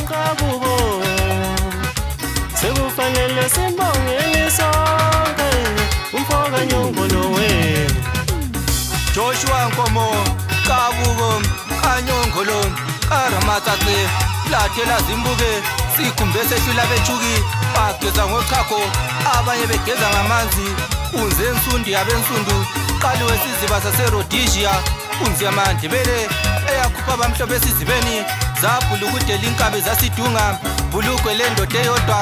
umkabuko sekufanele simbongele sonke umfoka Nyongolo we Joshua Nkomo Kabuko Kanyongolo Karamatsatse lathela zimbuke sikhumbe sehlula bethuki bageza ngochakho abanye begeza ngamanzi unze ensundi yabensundu qaliwe siziba saseRhodesia unzi yamandebele eyakhupha abamhlophe esizibeni zabhulukudela inkabe zasidunga bulukwe lendoda eyodwa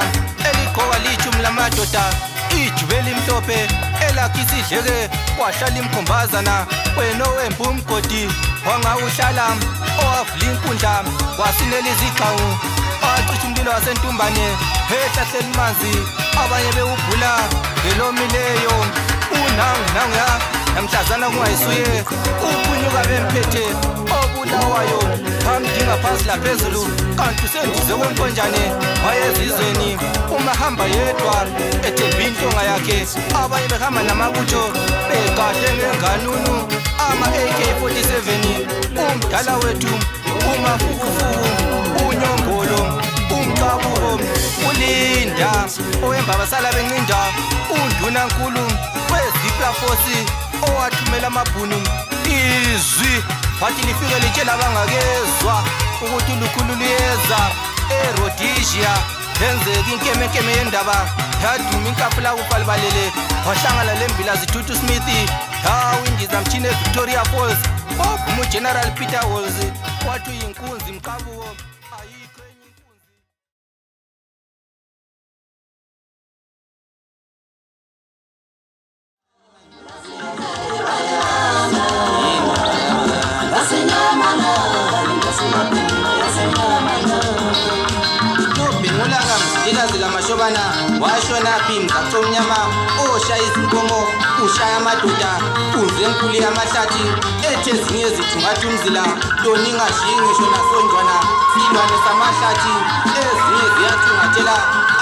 eliqhoka lichumi lamadoda ijubeli imhlophe elakhi isidleke kwahlala imkhombazana wena owembu umgodi wangawuhlala owavula inkundla wasinela izigcawu wacisha umlilo wasentumbane ehlahleni manzi abanye bewubhula ngelomileyo unangunanguya namhlazana kungayisuye uphunyuka bemphethe obulawayo bamdinga phansi laphezulu kanti usendize kwenkonjane wayezizweni uma hamba yedwa ethemba intonga yakhe abanye behamba namabutho begade ngenganunu ama-AK-47 umdala wethu umafukufuku uNyongolo umkabuko ulinda owembabasala bencinda undunankulu weziplafosi owathumela amabhunu izwi wathi lifike litshela abangakezwa ukuthi ulukhulu luyeza eRhodesia yenzeka inkemenkeme yendaba yaduma inkapula kufa libalele wahlangana lembila zithuthu Smith indiza mchine Victoria Falls waphuma uGeneral Peter Walls wathi uyinkunzi mkabuko ayikho enye inkunzi. Nobhengula kamzilikazi kaMashobana washona phi mzaqomnyama oshaya izinkomo ushaya amadoda unze enkulu yamahlathi ethe ezinye ezithi ngathi umzila lona ingashiyi ngisho nasonjwana silwane samahlathi ezinye ziyathungathela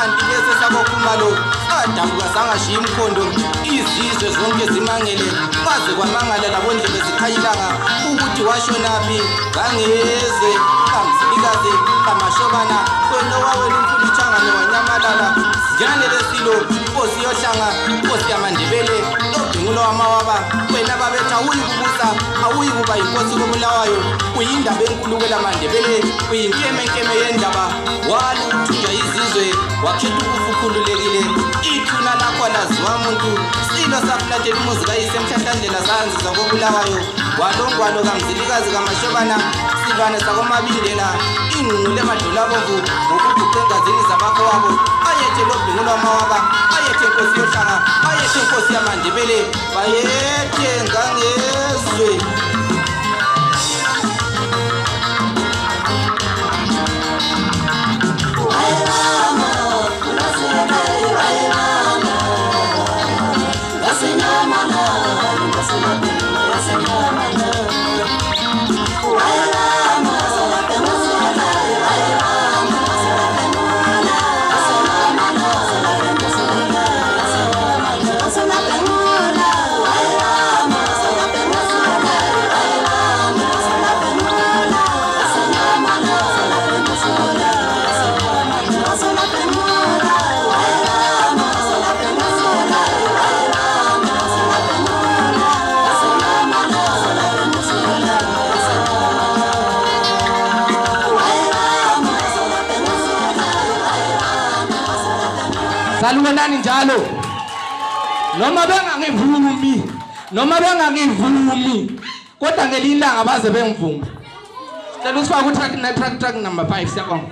anti bese sabokhumalo adabuka zangashiyi imkhondo izizwe zonke zimangele kwaze kwamangala labondlebe zikhayilanga ukuthi washonaphi ngangeze kamzilikazi kaMashobana wena wawena umfulu ichangane wanyamalala njane lesilo nkosi yohlanga nkosi yamandebele lobhengulo wamawaba wena babetha uyikubusa awuyikuba inkosi kobulawayo uyindaba enkulu kwelamandebele uyinkemenkeme yendaba waluthunjwa izizwe wakhitha ukufukhululekile ithuna lakho laziwa muntu silo safulathela umuzi kayise emhlahlandlela zanziza kobulawayo walongwalo kamzilikazi kaMashobana silwane sakomabindela ingqungqule emadolabomvu ngokuguqe engazini zabakho wabo ayethe lobhengulo wamawaba ayethe nkosi yohlanga ayethe nkosi yamandebele bayethe ngangezwe salukwenani njalo noma bengangivumi kodwa ngelinye ilanga baze bengivuma. Cela usifake track number 5 siyabonga.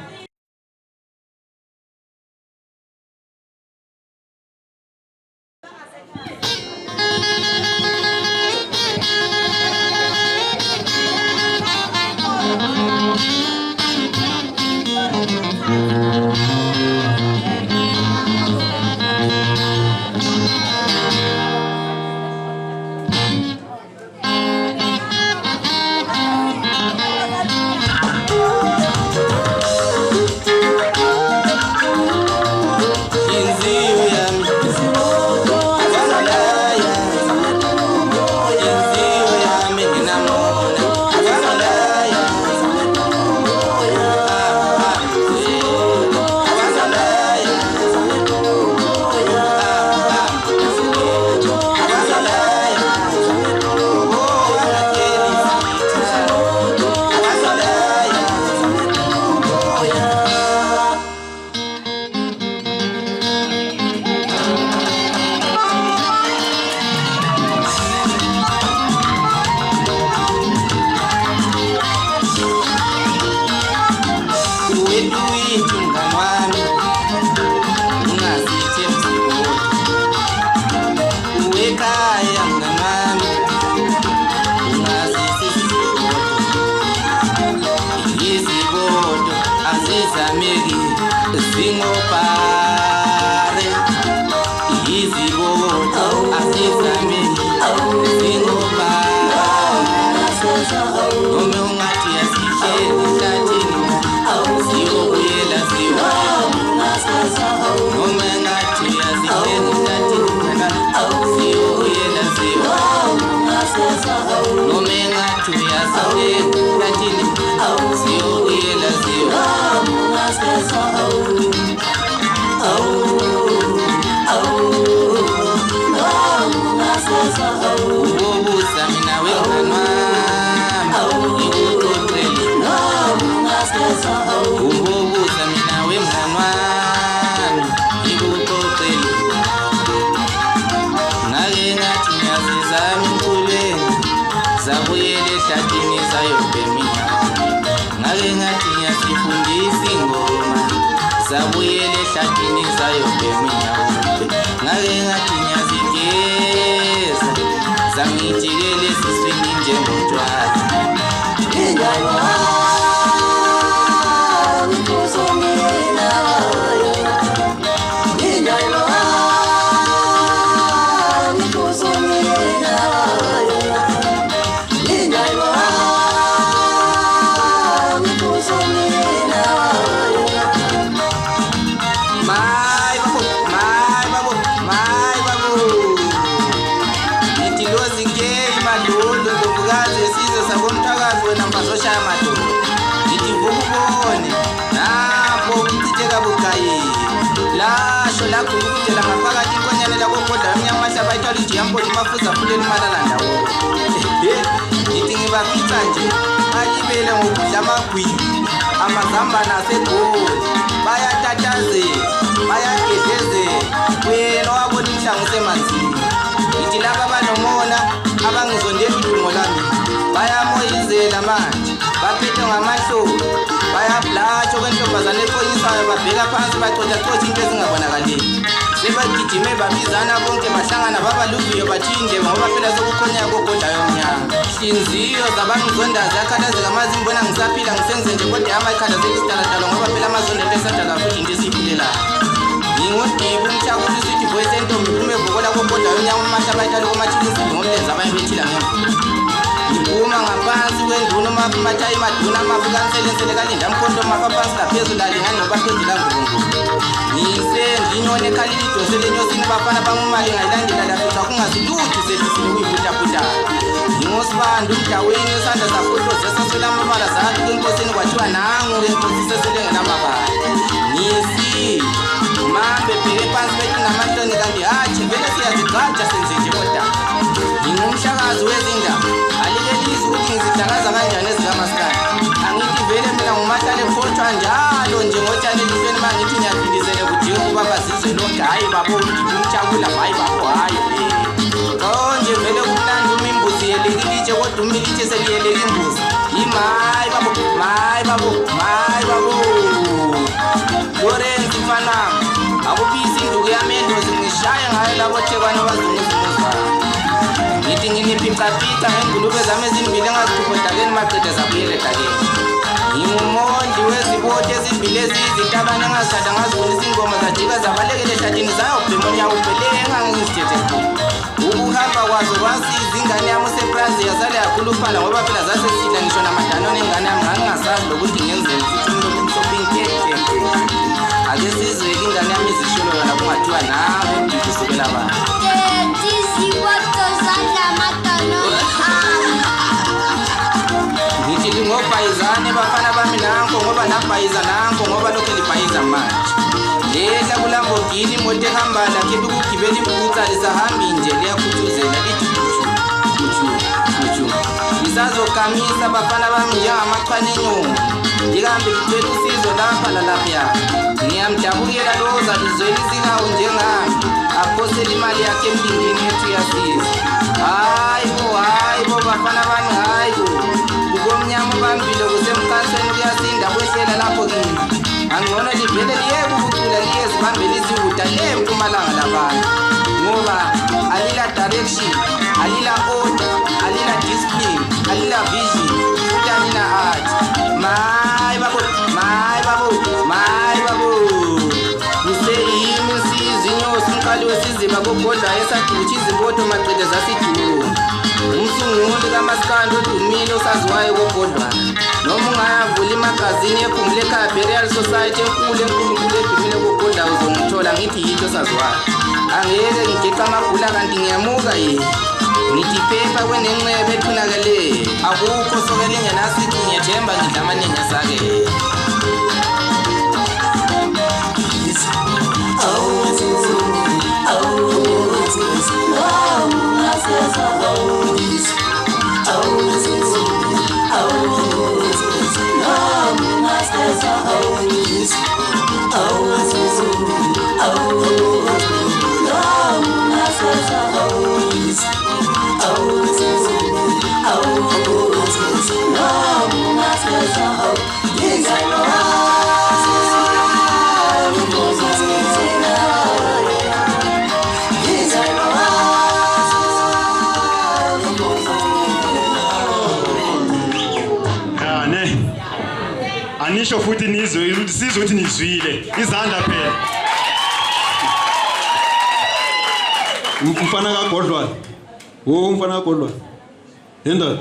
asizameki zingopare iziboto asizameki zingopare noma ungathi yasihleli hlathini siyobuyela noma engathi yasihleli hlathini siyobuyela noma engathi yasihleli hlathini siyobuyela ubobuza mina wemngani wami ngikuxoxele ubobuza mina wemngani wami ngikuxoxele ngake ngathi ngiyazizama emculweni zabuyela ehlathini zayobhemina ngake ngathi ngiyazifundisa ingoma zabuyela ehlathini zayobhemina ngake ngathi ngiyazigeza zangijikela esiswini njengotshwala lasho lakhulukutela ngaphakathi inkonyane lakokodla emnyama mahlaba ithwaliji yambona imafuza fuleni imalalanda wo ngithi ngibafica nje alibele ngokudla amagwili amazambane asegoli bayatatazela bayagedlezela wena owabona umhlangu usemanzini ngithi laba abanomona abangizondela udungo lami bayamoyizela manje baphethe ngamahlobo bayablatsha okwentombazane eqonyisayo babheka phansi bacotshacotsha into ezingabonakaliyo sebagijime babizana bonke bahlangana babaluviyo bathindeba ngoba phela sokukhonyaka kogodla yomnyama hlinziyo zabangizondazi yakhathazeka amazimbona ngisaphila ngisenze nje kodwa amakhathazeka isitalatalo ngoba phela amazondo entesadala futhi into esiyiphilelayo ngingodiba umhlakuthi isithi voice entombi iphume evokola kogodla yomnyama umahlabayitalo komathilizili ngomlenzi abayebethila ngemvulo ngipuma ngaphansi kwenduna umafumathayi maduna amafukanisele kalinda mkhonto mafaphansi laphezulu alingani nobaqedila ngurungulu ngisendlinyoni ekhalile idosele enyosini bafana bangumali ngayilandela lafica kungasilutho sehlisini kuyibhuthabhuthayo ngingosibanda umdaweni isandla safohloza esaswela amabala zafika enkosini kwathiwa nangu-ke enkosi seselengenamabala ngisi mambe bheke phansi bethi ngamahloni kanti hatshi vele siyazigcaja senzenje kodwa ngingumshakazi wezindaba alikelizwe ukuthi ngizidlakaza kanjani ezikamaskani angithi vele mina ngumahlale ekhothwa njalo nje ngotshani elifeni uma ngithi ngiyaphindisele kudinga ukuba bazizwe lonke hhayi babo umthakula hayi babo hhayi konje vele kumnandi uma imbuzi yelekilitshe kodwa umilitshe seliyeleka imbuzi yimayi babo mayi babo mayi babo lorenzi mfanami akubisi induku yamendozi ngishaye ngayo labo thekwana bazunguzunguzwayo ngithi nginiphicapica ngengulube zami ezimbili engazikhuphotakeni macede zabuyele dakeni ngingumondi wezibothi ezimbili eziyizitabane engazithatha ngazibonisa ingoma zajika zabalekele ehlathini zayobhemonyawo ubhele engangizithethe khulu ukuhamba kwazo kwasiza ingane yami useprazi yasale yakhuluphala ngoba phela zasesidla ngisho namadanone engane yami ngangingasazi lokuthi ngenzeni futhi umlomo umhlophe inkeke ake sizweke ingane yami izisholo yona kungathiwa nangu ndikusukela bani ngithi lingobhayizane bafana bami nanko ngoba labhayiza nanko ngoba lokhu libhayiza manje lehla kulambogini imoto ehamba lakhe ukugibela ibhutsa lisahambi nje liyakhuthuzela lithi kuchu lisazokamisa bafana bami njengamachwane enyongo likambe lithwele usizo lapha lalapha ngiyamdabukela lowo zalizwela isikawu njengami aphosela imali yakhe emlindini yethu yasiza hayi bo bafana bami hayi bo ubomnyama bambile kusemkhansweni kuyasinda kwehlela lapho kini angcono livele liyeke ukucula liyezibambela iziwuda lempumalanga labantu ngoba alila direction alila order alila discipline alila vision futhi alila art mayi babo amabhuthi izimboto maqede zasiduru umsunguli kaMaskandi odumile osaziwayo kogodlwana noma ungayavula imagazini yekhumbu lekhaya Burial Society enkulu enkulunkulu edumile kogodla uzongithola ngithi yinto osaziwayo angeke ngigeqa amagula kanti ngiyamuka yini ngithi phepha kwenenxeba ethunakele akukho sokele ingenasici ngiyethemba ngidla amaningi asake anisho futhi nizwe sizothi nizwile izandla phela umfana kaGodlwana umfana kaGodlwana indoda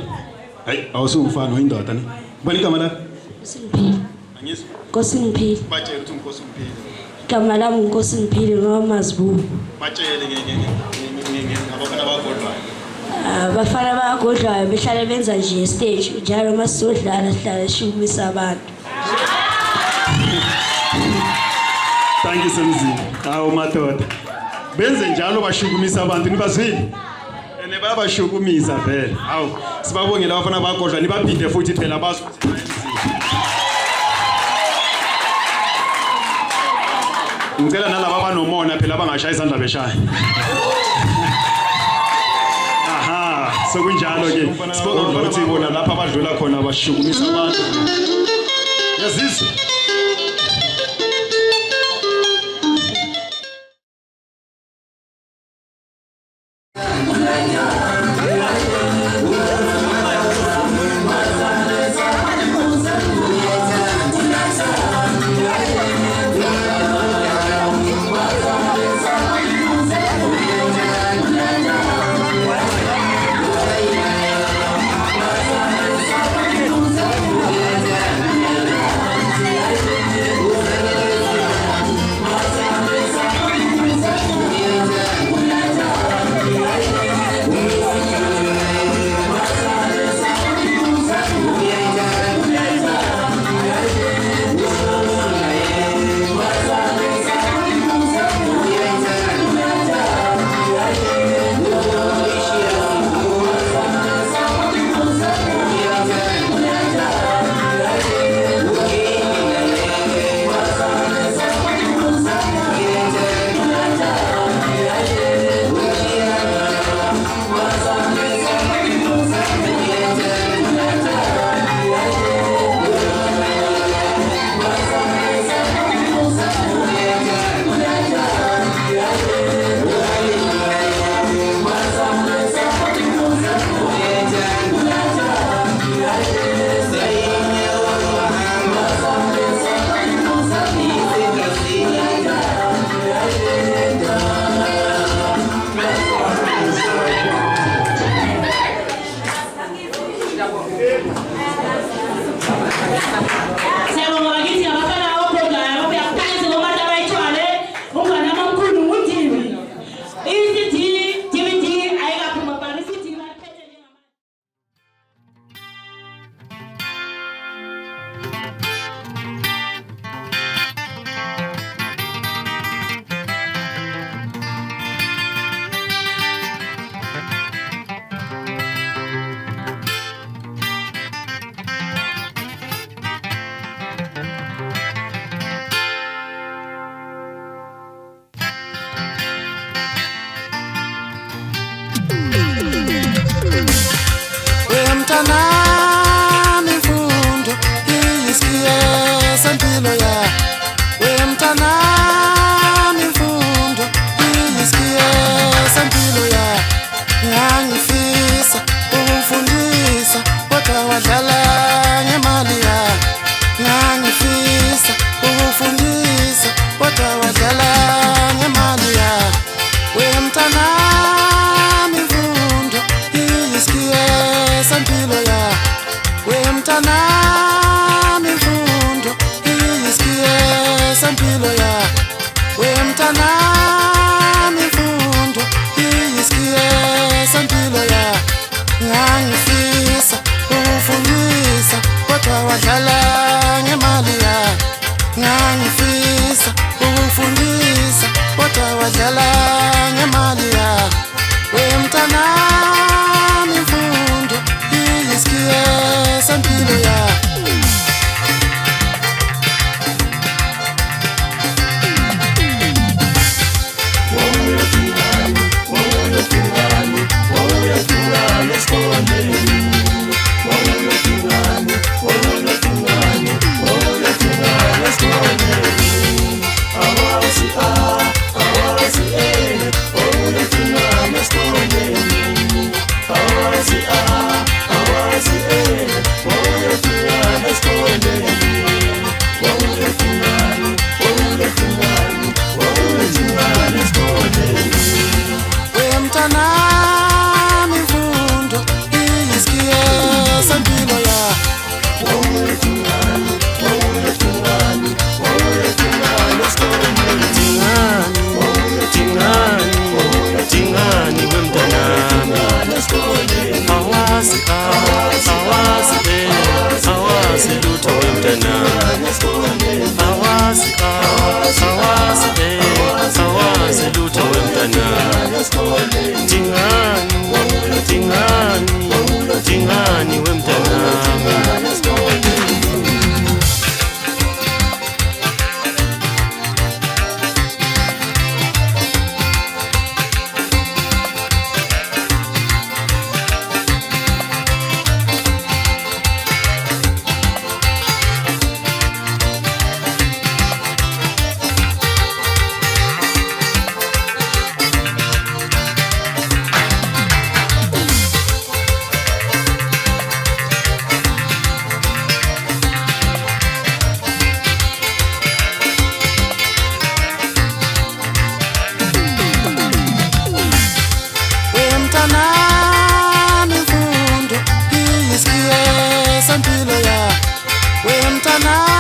hayi awusumfana oyindoda ne bani igama lakho Nkosingiphile. angizwa Nkosingiphile. batshela ukuthi uNkosingiphile Igama lami uNkosingiphile ngoba mazibuko. batshele ngabafana baGodlwana Abafana bagodlayo behlala benza nje stage njalo masizodlala sihlala shukumisa abantu. Thank you Semzini. Hawu madoda. Benze njalo bashukumisa abantu nibazwile. Ene bayabashukumisa vele. Hawu sibabongela abafana bagodla nibaphinde futhi phela bazi ukuthi ngicela nalabo abanomona phela abangashaya izandla beshaya. Aha, sokunjalo ke. Sibonga ukuthi bona lapha abadlula khona bashukumisa abantu. Yazizwe. lutho wemntana awazi lutho wemntana dingani wemntana Mtanami mfundo, hii isiye sampilo ya we mtanami